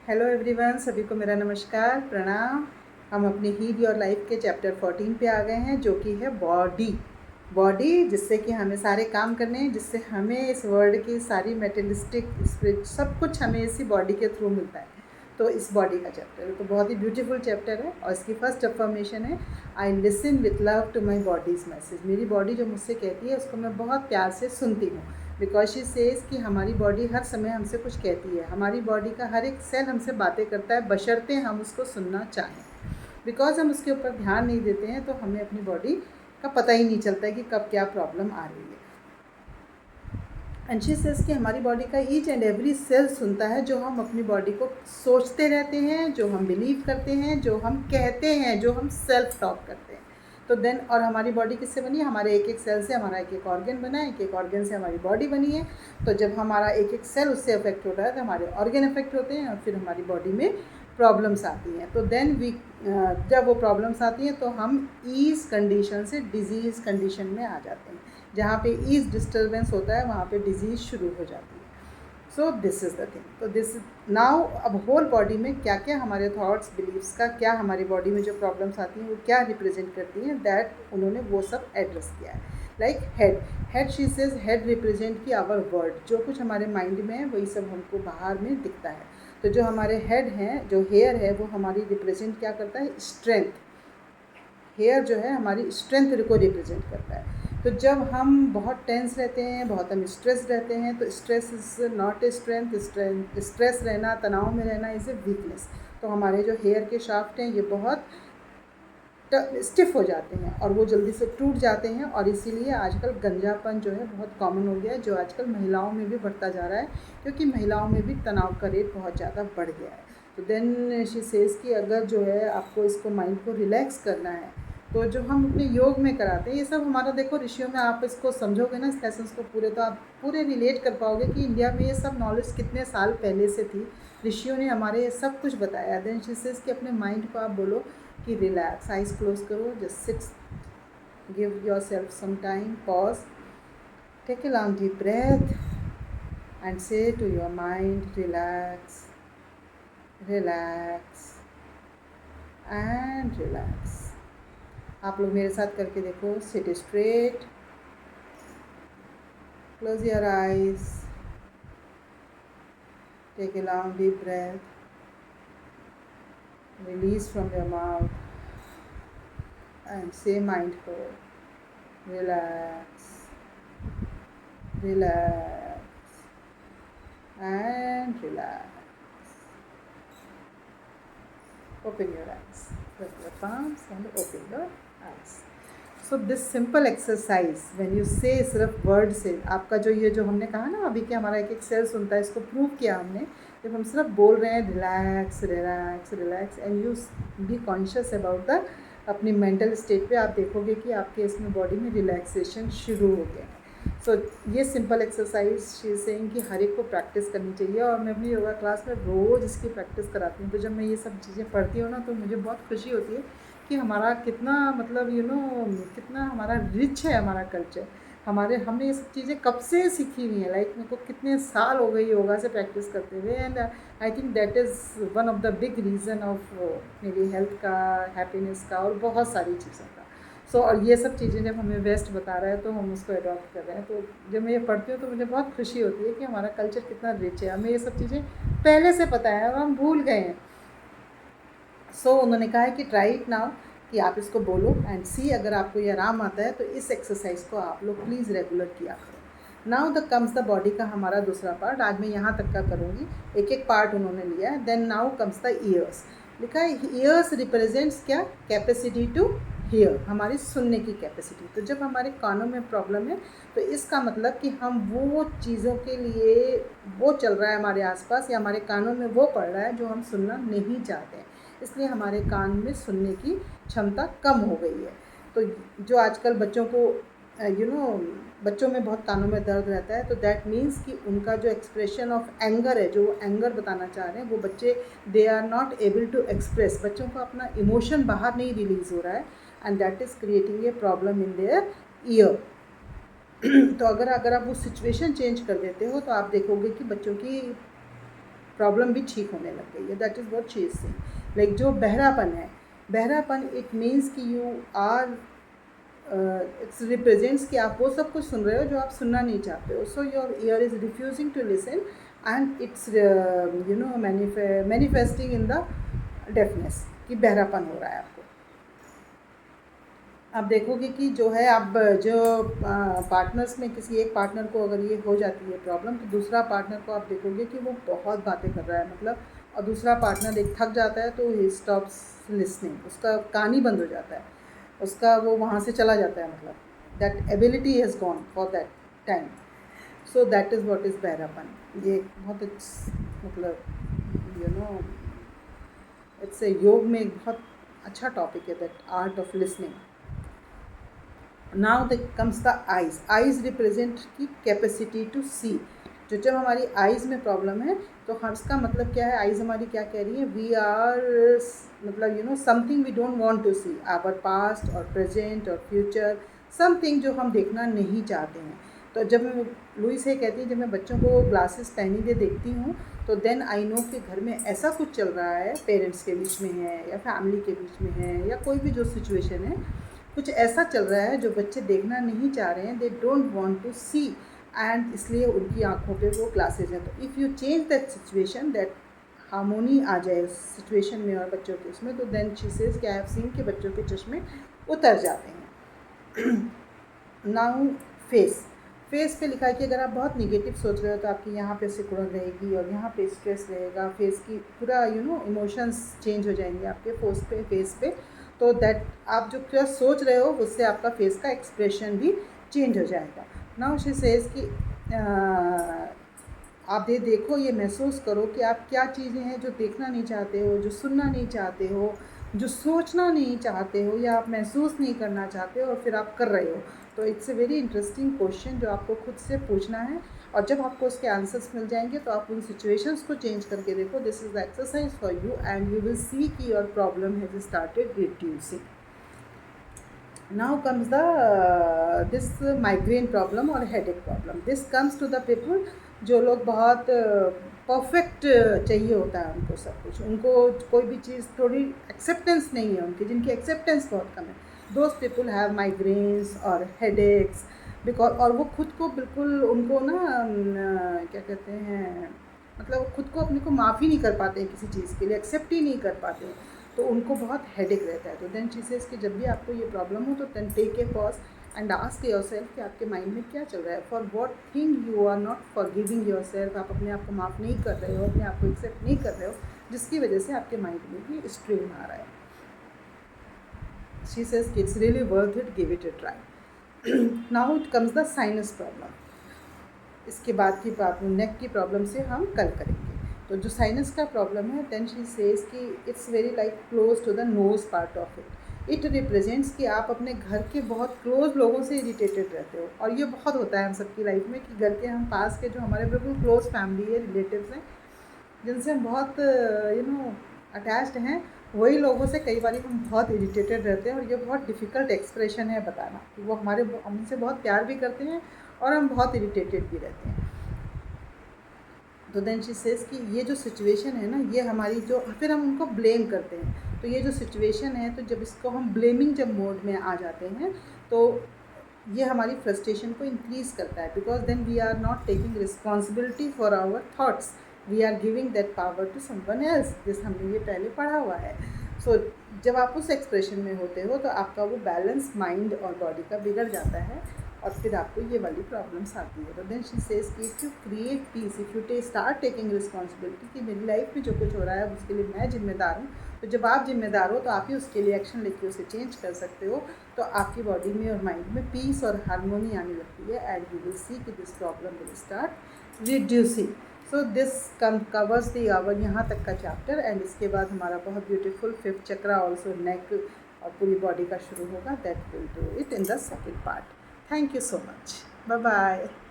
Hello everyone, सभी को मेरा नमस्कार, प्रणाम। हम अपनी हील योर लाइफ के चैप्टर 14 पे आ गए हैं, जो कि है बॉडी जिससे कि हमें सारे काम करने हैं, जिससे हमें इस वर्ल्ड की सारी मेटेरियलिस्टिक स्पिरिट सब कुछ हमें इसी बॉडी के थ्रू मिलता है। तो इस बॉडी का चैप्टर तो बहुत ही ब्यूटीफुल चैप्टर है और इसकी फर्स्ट अफर्मेशन है, I listen with love to my body's message. मेरी बॉडी जो मुझसे कहती है उसको मैं बहुत प्यार से सुनती हूँ। बिकॉज शी सेज़ कि हमारी बॉडी हर समय हमसे कुछ कहती है, हमारी बॉडी का हर एक सेल हमसे बातें करता है, बशर्ते हम उसको सुनना चाहें। बिकॉज हम उसके ऊपर ध्यान नहीं देते हैं तो हमें अपनी बॉडी का पता ही नहीं चलता है कि कब क्या प्रॉब्लम आ रही है। एंड शी सेज़ कि हमारी बॉडी का ईच एंड एवरी सेल सुनता है, जो हम अपनी बॉडी को सोचते रहते हैं, जो हम बिलीव करते हैं, जो हम कहते हैं, जो हम सेल्फ टॉक करते हैं। तो देन और हमारी बॉडी किससे बनी है? हमारे एक एक सेल से हमारा एक एक ऑर्गन बना है, एक एक ऑर्गन से हमारी बॉडी बनी है। तो जब हमारा एक एक सेल उससे अफेक्ट होता है तो हमारे ऑर्गन अफेक्ट होते हैं और फिर हमारी बॉडी में प्रॉब्लम्स आती हैं। तो देन जब वो प्रॉब्लम्स आती हैं तो हम ईज़ कंडीशन से डिजीज़ कंडीशन में आ जाते हैं। जहाँ पे ईज़ डिस्टर्बेंस होता है वहाँ पे डिजीज़ शुरू हो जाती है। So this is the thing. तो दिस नाउ अब होल बॉडी में क्या क्या हमारे थॉट्स बिलीव्स का क्या हमारी बॉडी में जो प्रॉब्लम्स आती हैं वो क्या रिप्रेजेंट करती हैं, दैट उन्होंने वो सब एड्रेस किया है। Like head she says head represent की आवर वर्ड, जो कुछ हमारे माइंड में है वही सब हमको बाहर में दिखता है। तो जो हमारे हेड हैं, जो हेयर है, वो हमारी रिप्रेजेंट क्या करता है? स्ट्रेंथ। हेयर जो है हमारी स्ट्रेंथ को रिप्रेजेंट करता है। तो जब हम बहुत टेंस रहते हैं, बहुत हम स्ट्रेस रहते हैं, तो stress is not a strength. Stress रहना, तनाव में रहना इज़ ए वीकनेस। तो हमारे जो हेयर के शाफ्ट हैं ये बहुत स्टिफ हो जाते हैं और वो जल्दी से टूट जाते हैं, और इसीलिए आजकल गंजापन जो है बहुत कॉमन हो गया है, जो आजकल महिलाओं में भी बढ़ता जा रहा है, क्योंकि महिलाओं में भी तनाव का रेट बहुत ज़्यादा बढ़ गया है। तो देन शी सेज़ कि अगर जो है आपको इसको माइंड को रिलैक्स करना है तो जो हम अपने योग में कराते हैं ये सब हमारा, देखो ऋषियों में आप इसको समझोगे ना, इस लेसन्स को पूरे, तो आप पूरे रिलेट कर पाओगे कि इंडिया में ये सब नॉलेज कितने साल पहले से थी। ऋषियों ने हमारे ये सब कुछ बताया। देन शी सेज़ कि अपने माइंड को आप बोलो कि रिलैक्स, आइज क्लोज करो, just sit, give yourself some time, pause, take a long deep breath and say to your mind relax, relax and relax. आप लोग मेरे साथ करके देखो। Sit straight, close your eyes, take a long deep breath, release from your mouth and say mindful, relax, relax and relax. Open your eyes, rub your palms and open your eyes. So this simple exercise when you say, सिर्फ word से आपका जो हमने कहा ना अभी कि हमारा एक एक सेल सुनता है, इसको प्रूव किया हमने। जब हम सिर्फ बोल रहे हैं relax relax relax and you be conscious about the अपनी मेंटल स्टेट पे, आप देखोगे कि आपके इसमें बॉडी में रिलैक्सेशन शुरू हो गया है। सो ये simple exercise she is saying कि हर एक को प्रैक्टिस करनी चाहिए, और मैं अपनी योगा क्लास में रोज़ इसकी प्रैक्टिस कराती हूँ। तो जब मैं ये सब चीज़ें पढ़ती हूँ ना तो मुझे बहुत खुशी होती है कि हमारा कितना मतलब कितना हमारा रिच है हमारा कल्चर। हमने ये सब चीज़ें कब से सीखी हुई हैं, लाइक मेरे को कितने साल हो गए योगा से प्रैक्टिस करते हुए, and I think that is one of the big reason of मेरी हेल्थ का, हैप्पीनेस का और बहुत सारी चीज़ों का। सो और ये सब चीज़ें जब हमें वेस्ट बता रहा है तो हम उसको अडॉप्ट कर रहे हैं। तो जब मैं ये पढ़ती हूँ तो मुझे बहुत खुशी होती है कि हमारा कल्चर कितना रिच है, हमें ये सब चीज़ें पहले से पता है और हम भूल गए हैं। सो उन्होंने कहा है कि ट्राई इट नाउ, कि आप इसको बोलो एंड सी, अगर आपको ये आराम आता है तो इस एक्सरसाइज को आप लोग प्लीज़ रेगुलर किया करो। Now the comes the body का हमारा दूसरा पार्ट। आज मैं यहाँ तक का करूँगी, एक एक पार्ट उन्होंने लिया है। Then now comes the ears. लिखा है ईयर्स रिप्रेजेंट्स क्या? कैपेसिटी टू हियर, हमारी सुनने की कैपेसिटी। तो जब हमारे कानों में प्रॉब्लम है तो इसका मतलब कि हम वो चीज़ों के लिए, वो चल रहा है हमारे आसपास या हमारे कानों में वो पड़ रहा है जो हम सुनना नहीं चाहते हैं, इसलिए हमारे कान में सुनने की क्षमता कम हो गई है। तो जो आजकल बच्चों को बच्चों में बहुत कानों में दर्द रहता है, तो दैट मीन्स कि उनका जो एक्सप्रेशन ऑफ एंगर है, जो वो एंगर बताना चाह रहे हैं, वो बच्चे they are not able to express, बच्चों को अपना इमोशन बाहर नहीं रिलीज़ हो रहा है, and that is creating a problem in their year. तो अगर आप वो सिचुएशन चेंज कर देते हो तो आप देखोगे कि बच्चों की प्रॉब्लम भी ठीक होने लग गई है. That is what she is saying. Like जो बहरापन है, बहरापन इट मीन्स कि यू आर इट्स रिप्रेजेंट्स कि आप वो सब कुछ सुन रहे हो जो आप सुनना नहीं चाहते हो. So your ear is refusing to listen and it's manifesting in the deafness, कि बहरापन हो रहा है आपको. आप देखोगे कि जो है, आप जो पार्टनर्स में किसी एक पार्टनर को अगर ये हो जाती है प्रॉब्लम, तो दूसरा पार्टनर को आप देखोगे कि वो बहुत बातें कर रहा है, मतलब, और दूसरा पार्टनर एक थक जाता है तो ही स्टॉप्स लिसनिंग, उसका कान ही बंद हो जाता है, उसका वो वहाँ से चला जाता है, मतलब that ability has gone for that time. So that is what is बहरापन. ये बहुत मतलब इट्स ए योग में एक बहुत अच्छा टॉपिक है, that art of listening. Now the comes the eyes. Eyes represent की कैपेसिटी टू सी. जो जब हमारी आइज़ में प्रॉब्लम है तो इसका मतलब क्या है, आइज़ हमारी क्या कह रही है, वी आर मतलब something we don't want to see, our past और प्रेजेंट और फ्यूचर, समथिंग जो हम देखना नहीं चाहते हैं. तो जब लुई से कहती है, जब मैं बच्चों को ग्लासेस पहनी हुए देखती हूँ तो देन आई नो कि घर में ऐसा कुछ चल रहा है, पेरेंट्स के बीच में है या फैमिली के बीच में है, या कोई भी जो सिचुएशन है, कुछ ऐसा चल रहा है जो बच्चे देखना नहीं चाह रहे हैं, they don't want to see, and इसलिए उनकी आंखों पे वो ग्लासेज हैं. तो if you change that situation, that harmony आ जाए उस सिचुएशन में और बच्चों के उसमें, तो देन शी सेज कि आई हैव सीन कि बच्चों के चश्मे उतर जाते हैं. Now face. फेस पे लिखा है कि अगर आप बहुत निगेटिव सोच रहे हो तो आपकी यहाँ पे सिकुड़न रहेगी और यहाँ पे स्ट्रेस रहेगा, फेस की पूरा इमोशंस चेंज हो जाएंगे आपके फेस पे. तो दैट आप जो क्या सोच रहे हो उससे आपका फेस का एक्सप्रेशन भी चेंज हो जाएगा. नाउ शी सेज कि आप ये देखो, ये महसूस करो कि आप क्या चीज़ें हैं जो देखना नहीं चाहते हो, जो सुनना नहीं चाहते हो, जो सोचना नहीं चाहते हो, या आप महसूस नहीं करना चाहते हो और फिर आप कर रहे हो. तो it's a very interesting question जो आपको खुद से पूछना है, और जब आपको उसके आंसर्स मिल जाएंगे तो आप उन सिचुएशंस को चेंज करके देखो. This is the exercise for you and you will see कि your problem has started reducing. Now comes the this migraine problem और headache problem. This comes to the people जो लोग बहुत परफेक्ट चाहिए होता है उनको सब कुछ, उनको कोई भी चीज़ थोड़ी एक्सेप्टेंस नहीं है उनकी, जिनकी एक्सेप्टेंस बहुत कम है. दोज पीपल हैव माइग्रेन्स और हेडेक्स बिकॉज, और वो खुद को बिल्कुल उनको क्या कहते हैं, मतलब खुद को अपने को माफ़ ही नहीं कर पाते हैं किसी चीज़ के लिए, एक्सेप्ट ही नहीं कर पाते हैं, तो उनको बहुत हेडेक रहता है. तो देन शी सेज कि जब भी आपको ये प्रॉब्लम हो तो then take a pause and ask yourself कि आपके माइंड में क्या चल रहा है. For what thing you are not forgiving yourself. आप अपने आप को माफ़ नहीं कर रहे हो, अपने आप को एक्सेप्ट नहीं कर रहे हो, जिसकी वजह से आपके माइंड में भी स्ट्रेन आ रहा है. शी सेज कि it's really worth it, give it A try. Now it comes the sinus problem. इसके बाद की बात नेक की प्रॉब्लम से हम कल करेंगे. तो जो साइनस का प्रॉब्लम है, देन शी सेज कि it's very like close to the nose part of it. It represents कि आप अपने घर के बहुत क्लोज लोगों से इरिटेटेड रहते हो, और ये बहुत होता है हम सबकी लाइफ में कि घर के हम पास के जो हमारे बिल्कुल क्लोज फैमिली है, रिलेटिव्स हैं, जिनसे हम बहुत अटैच्ड हैं, वही लोगों से कई बार हम बहुत इरिटेटेड रहते हैं. और ये बहुत डिफ़िकल्ट एक्सप्रेशन है बताना कि वो हमसे बहुत प्यार भी करते हैं और हम बहुत इरिटेटेड भी रहते हैं. तो देन शी सेज कि ये जो सिचुएशन है ना, ये हमारी जो, फिर हम उनको ब्लेम करते हैं. तो ये जो सिचुएशन है, तो जब इसको हम ब्लेमिंग जब मोड में आ जाते हैं तो ये हमारी फ्रस्ट्रेशन को इंक्रीज़ करता है, because then we are not taking responsibility for our thoughts, we are giving that power to someone else. जिस हमने ये पहले पढ़ा हुआ है. सो जब आप उस एक्सप्रेशन में होते हो तो आपका वो बैलेंस माइंड और बॉडी का बिगड़ जाता है, और फिर आपको ये वाली प्रॉब्लम्स आती है. तो देन शी सेज कि if you create peace, if you start taking responsibility कि मेरी लाइफ में जो कुछ हो रहा है उसके लिए मैं जिम्मेदार हूँ, तो जब आप जिम्मेदार हो तो आप ही उसके लिए एक्शन लेके उसे चेंज कर सकते हो. तो आपकी बॉडी में और माइंड में पीस और हारमोनी आने लगती है, एंड यू विल सी कि this problem will start reducing. So this covers the hour यहाँ तक का चैप्टर, एंड इसके बाद हमारा बहुत ब्यूटीफुल 5th चक्रा ऑल्सो नेक और पूरी बॉडी का शुरू होगा. That will do it in the second part. Thank you so much. Bye bye.